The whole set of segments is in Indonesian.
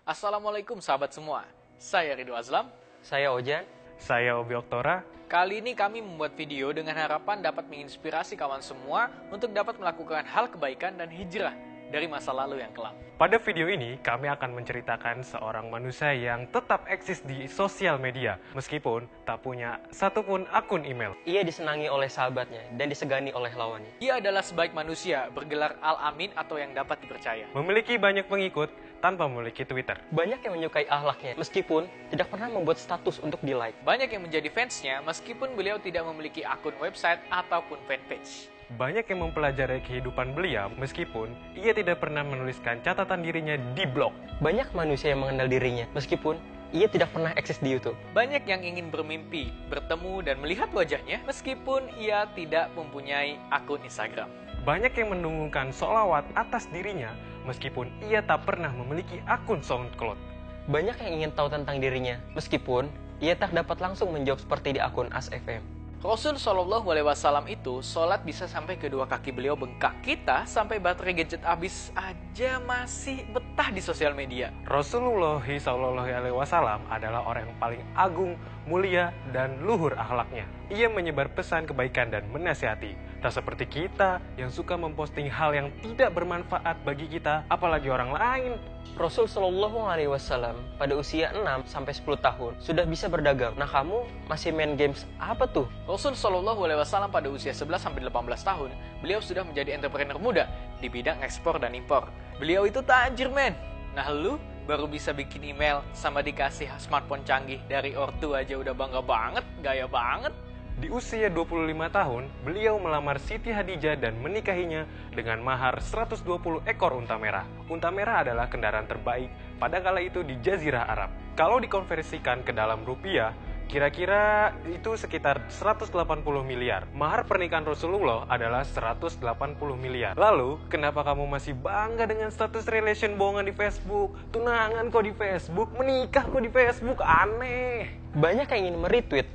Assalamualaikum sahabat semua, saya Ridho Azlam. Saya Ojan. Saya Obi Oktora. Kali ini kami membuat video dengan harapan dapat menginspirasi kawan semua untuk dapat melakukan hal kebaikan dan hijrah dari masa lalu yang kelam. Pada video ini, kami akan menceritakan seorang manusia yang tetap eksis di sosial media, meskipun tak punya satupun akun email. Ia disenangi oleh sahabatnya dan disegani oleh lawannya. Ia adalah sebaik manusia, bergelar Al-Amin atau yang dapat dipercaya. Memiliki banyak pengikut tanpa memiliki Twitter. Banyak yang menyukai akhlaknya, meskipun tidak pernah membuat status untuk di-like. Banyak yang menjadi fansnya, meskipun beliau tidak memiliki akun website ataupun fanpage. Banyak yang mempelajari kehidupan beliau, meskipun ia tidak pernah menuliskan catatan dirinya di blog. Banyak manusia yang mengenal dirinya, meskipun ia tidak pernah eksis di YouTube. Banyak yang ingin bermimpi, bertemu, dan melihat wajahnya, meskipun ia tidak mempunyai akun Instagram. Banyak yang mendengungkan sholawat atas dirinya, meskipun ia tak pernah memiliki akun SoundCloud. Banyak yang ingin tahu tentang dirinya, meskipun ia tak dapat langsung menjawab seperti di akun As.FM. Rasul Shallallahu Alaihi Wasallam itu sholat bisa sampai kedua kaki beliau bengkak. Kita sampai baterai gadget habis aja masih betah di sosial media. Rasulullah SAW adalah orang yang paling agung, mulia, dan luhur akhlaknya. Ia menyebar pesan kebaikan dan menasihati. Tak seperti kita yang suka memposting hal yang tidak bermanfaat bagi kita, apalagi orang lain. Rasul Shallallahu Alaihi Wasallam pada usia 6-10 tahun sudah bisa berdagang. Nah, kamu masih main games apa tuh? Rasul Shallallahu Alaihi Wasallam pada usia 11-18 tahun, beliau sudah menjadi entrepreneur muda di bidang ekspor dan impor. Beliau itu tajir, men. Nah, lu baru bisa bikin email sama dikasih smartphone canggih dari ortu aja udah bangga banget, gaya banget. Di usia 25 tahun, beliau melamar Siti Hadijah dan menikahinya dengan mahar 120 ekor unta merah. Unta merah adalah kendaraan terbaik pada kala itu di Jazirah Arab. Kalau dikonversikan ke dalam rupiah, kira-kira itu sekitar 180 miliar. Mahar pernikahan Rasulullah adalah 180 miliar. Lalu, kenapa kamu masih bangga dengan status relation bohongan di Facebook? Tunangan kok di Facebook, menikah kok di Facebook, aneh. Banyak yang ingin meretweet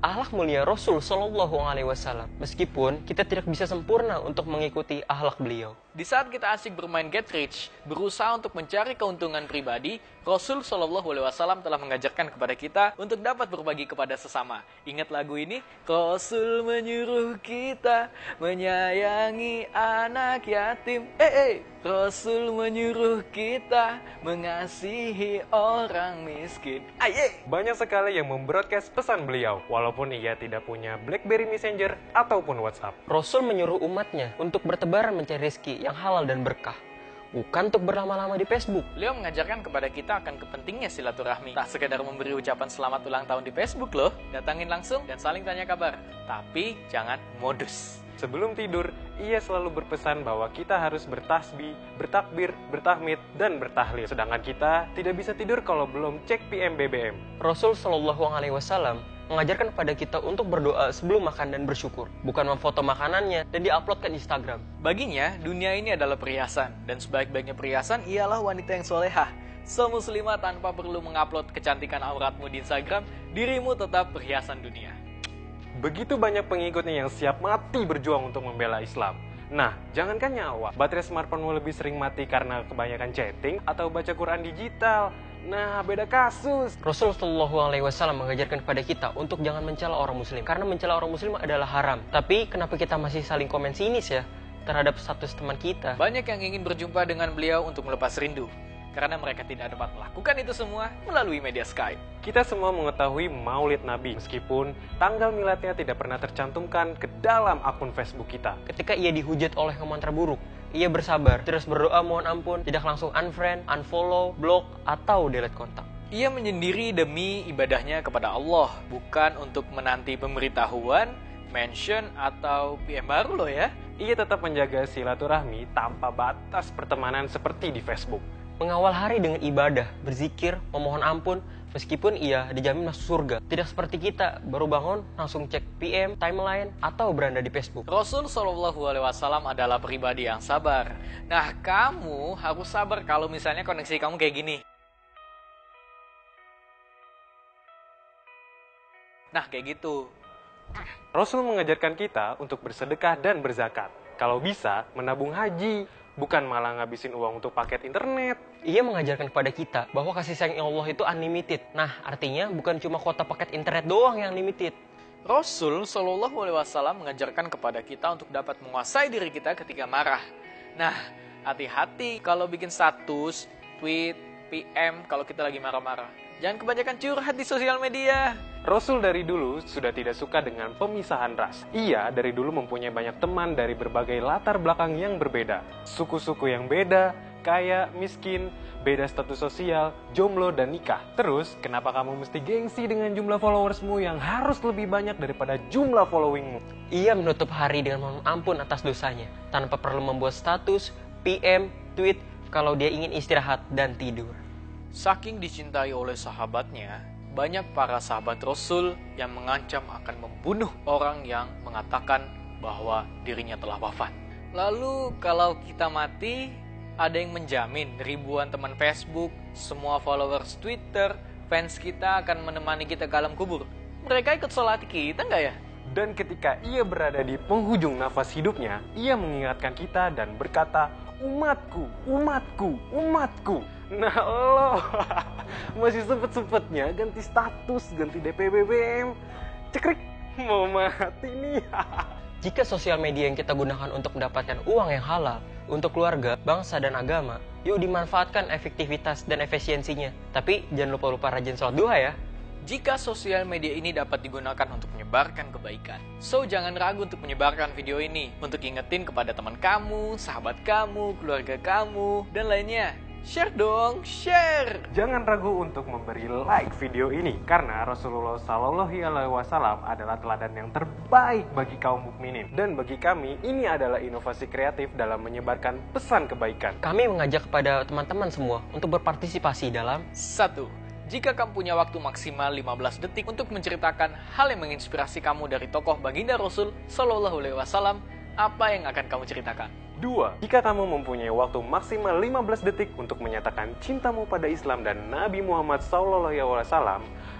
akhlak mulia Rasul Shallallahu Alaihi Wasallam, meskipun kita tidak bisa sempurna untuk mengikuti akhlak beliau. Di saat kita asik bermain Get Rich, berusaha untuk mencari keuntungan pribadi, Rasul Shallallahu Alaihi Wasallam telah mengajarkan kepada kita untuk dapat berbagi kepada sesama. Ingat lagu ini? Rasul menyuruh kita menyayangi anak yatim. Rasul menyuruh kita mengasihi orang miskin. Aye! Banyak sekali yang membroadcast pesan beliau, walaupun ia tidak punya BlackBerry Messenger ataupun WhatsApp. Rasul menyuruh umatnya untuk bertebaran mencari rezeki yang halal dan berkah, bukan untuk berlama-lama di Facebook. Beliau mengajarkan kepada kita akan kepentingnya silaturahmi. Tak sekedar memberi ucapan selamat ulang tahun di Facebook loh, datangin langsung dan saling tanya kabar. Tapi jangan modus. Sebelum tidur, ia selalu berpesan bahwa kita harus bertasbih, bertakbir, bertahmid, dan bertahlil. Sedangkan kita tidak bisa tidur kalau belum cek PM BBM. Rasul Shallallahu Alaihi Wasallam mengajarkan kepada kita untuk berdoa sebelum makan dan bersyukur, bukan memfoto makanannya dan diupload ke Instagram. Baginya, dunia ini adalah perhiasan, dan sebaik-baiknya perhiasan ialah wanita yang solehah. Muslimah tanpa perlu mengupload kecantikan auratmu di Instagram, dirimu tetap perhiasan dunia. Begitu banyak pengikutnya yang siap mati berjuang untuk membela Islam. Nah, jangankan nyawa, baterai smartphone-mu lebih sering mati karena kebanyakan chatting atau baca Quran digital. Nah, beda kasus. Rasul Shallallahu Alaihi Wasallam mengajarkan kepada kita untuk jangan mencela orang muslim, karena mencela orang muslim adalah haram. Tapi kenapa kita masih saling komen sinis ya terhadap status teman kita? Banyak yang ingin berjumpa dengan beliau untuk melepas rindu, karena mereka tidak dapat melakukan itu semua melalui media Skype. Kita semua mengetahui Maulid Nabi, meskipun tanggal miladnya tidak pernah tercantumkan ke dalam akun Facebook kita. Ketika ia dihujat oleh komentar buruk, ia bersabar, terus berdoa mohon ampun, tidak langsung unfriend, unfollow, block, atau delete kontak. Ia menyendiri demi ibadahnya kepada Allah, bukan untuk menanti pemberitahuan, mention, atau PM baru loh ya. Ia tetap menjaga silaturahmi tanpa batas pertemanan seperti di Facebook. Mengawal hari dengan ibadah, berzikir, memohon ampun, meskipun ia dijamin masuk surga. Tidak seperti kita, baru bangun, langsung cek PM, timeline, atau beranda di Facebook. Rasul Shallallahu Alaihi Wasallam adalah pribadi yang sabar. Nah, kamu harus sabar kalau misalnya koneksi kamu kayak gini. Nah, kayak gitu. Rasul mengajarkan kita untuk bersedekah dan berzakat. Kalau bisa, menabung haji. bukan malah ngabisin uang untuk paket internet. Ia mengajarkan kepada kita bahwa kasih sayang Allah itu unlimited. Nah, artinya bukan cuma kuota paket internet doang yang limited. Rasul Shallallahu Alaihi Wasallam mengajarkan kepada kita untuk dapat menguasai diri kita ketika marah. Nah, hati-hati kalau bikin status, tweet, PM kalau kita lagi marah-marah. Jangan kebanyakan curhat di sosial media. Rasul dari dulu sudah tidak suka dengan pemisahan ras. Ia dari dulu mempunyai banyak teman dari berbagai latar belakang yang berbeda. Suku-suku yang beda, kaya, miskin, beda status sosial, jomblo, dan nikah. Terus, kenapa kamu mesti gengsi dengan jumlah followersmu yang harus lebih banyak daripada jumlah followingmu? Ia menutup hari dengan mohon ampun atas dosanya, tanpa perlu membuat status, PM, tweet, kalau dia ingin istirahat dan tidur. Saking dicintai oleh sahabatnya, banyak para sahabat Rasul yang mengancam akan membunuh orang yang mengatakan bahwa dirinya telah wafat. Lalu kalau kita mati, ada yang menjamin ribuan teman Facebook, semua followers Twitter, fans kita akan menemani kita ke alam kubur. Mereka ikut sholat kita nggak ya? Dan ketika ia berada di penghujung nafas hidupnya, ia mengingatkan kita dan berkata, umatku, umatku, umatku. Nah lo masih sempet-sempetnya ganti status, ganti DP BBM. Cekrik, mau mati nih. Jika sosial media yang kita gunakan untuk mendapatkan uang yang halal, untuk keluarga, bangsa, dan agama, yuk dimanfaatkan efektivitas dan efisiensinya. Tapi jangan lupa rajin sholat duha ya. Jika sosial media ini dapat digunakan untuk menyebarkan kebaikan, so jangan ragu untuk menyebarkan video ini untuk ingetin kepada teman kamu, sahabat kamu, keluarga kamu, dan lainnya. Share dong, share! Jangan ragu untuk memberi like video ini karena Rasulullah Shallallahu Alaihi Wasallam adalah teladan yang terbaik bagi kaum mukminin, dan bagi kami ini adalah inovasi kreatif dalam menyebarkan pesan kebaikan. Kami mengajak kepada teman-teman semua untuk berpartisipasi dalam 1. Jika kamu punya waktu maksimal 15 detik untuk menceritakan hal yang menginspirasi kamu dari tokoh baginda Rasul Shallallahu Alaihi Wasallam, apa yang akan kamu ceritakan? 2. Jika kamu mempunyai waktu maksimal 15 detik untuk menyatakan cintamu pada Islam dan Nabi Muhammad SAW,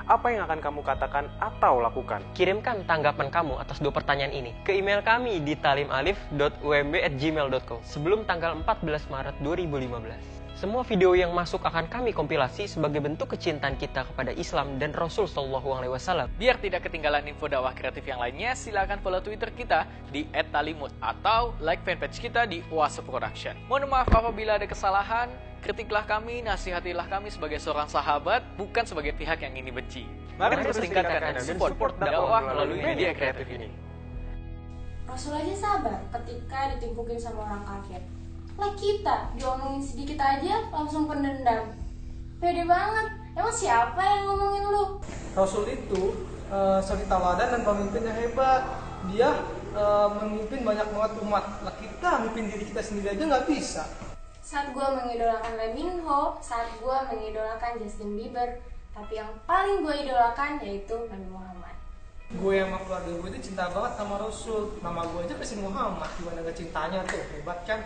apa yang akan kamu katakan atau lakukan? kirimkan tanggapan kamu atas 2 pertanyaan ini ke email kami di talimalif.umb@gmail.com sebelum tanggal 14 Maret 2015. Semua video yang masuk akan kami kompilasi sebagai bentuk kecintaan kita kepada Islam dan Rasul Shallallahu Alaihi Wasallam. Biar tidak ketinggalan info dakwah kreatif yang lainnya, silakan follow Twitter kita di @talimut atau like fanpage kita di Oase Production. Mohon maaf apabila ada kesalahan, kritiklah kami, nasihatilah kami sebagai seorang sahabat, bukan sebagai pihak yang ingin benci. Mari terus tingkatkan dan support dakwah melalui media kreatif ini. Rasul aja sabar ketika ditimpukin sama orang kafir. Like kita, diomongin sedikit aja langsung pendendam. Pede banget. Emang siapa yang ngomongin lu? Rasul itu suri tauladan dan pemimpin yang hebat. Dia memimpin banyak banget umat. Lah kita memimpin diri kita sendiri aja nggak bisa. Saat gue mengidolakan Lee Min Ho, saat gue mengidolakan Justin Bieber, tapi yang paling gue idolakan yaitu Nabi Muhammad. Gue sama keluarga gue itu cinta banget sama Rasul. Nama gue aja kasih Muhammad. Gimana gak cintanya tuh, hebat kan?